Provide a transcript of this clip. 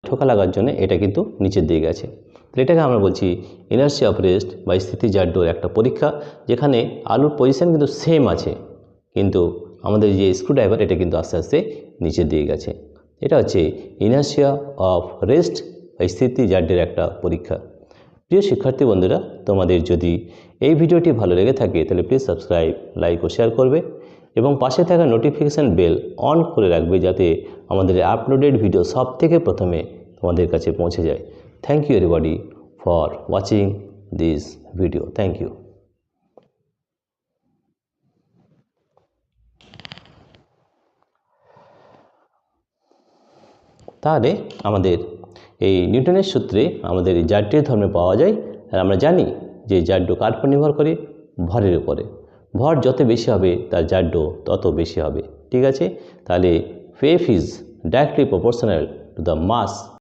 ঠোকা লাগার জন্য এটা কিন্তু নিচের দিকে গেছে। তাহলে এটাকে আমরা বলছি ইনার্সিয়া অফ রেস্ট বা স্থিতিজাড্যর একটা পরীক্ষা, যেখানে আলুর পজিশন কিন্তু সেম আছে, কিন্তু আমাদের যে স্ক্রুড্রাইভার এটা কিন্তু আস্তে আস্তে নিচের দিকে গেছে। এটা হচ্ছে ইনার্সিয়া অফ রেস্ট বা স্থিতিজাড্যের একটা পরীক্ষা। প্রিয় শিক্ষার্থী বন্ধুরা, তোমাদের যদি এই ভিডিওটি ভালো লেগে থাকে তাহলে প্লিজ সাবস্ক্রাইব, লাইক ও শেয়ার করবে এবং পাশে থাকা নোটিফিকেশান বেল অন করে রাখবে, যাতে আমাদের আপলোডেড ভিডিও সব থেকে প্রথমে তোমাদের কাছে পৌঁছে যায়। Thank you everybody for watching this video. Thank you. তাহলে আমাদের এই নিউটনের সূত্রে আমাদের এই জাড্যের ধর্মে পাওয়া যায়। আর আমরা জানি যে জাড্য কার উপর নির্ভর করে? ভরের উপরে। ভর যত বেশি হবে তার জাড্য তত বেশি হবে। ঠিক আছে? তাহলে F is directly proportional to the mass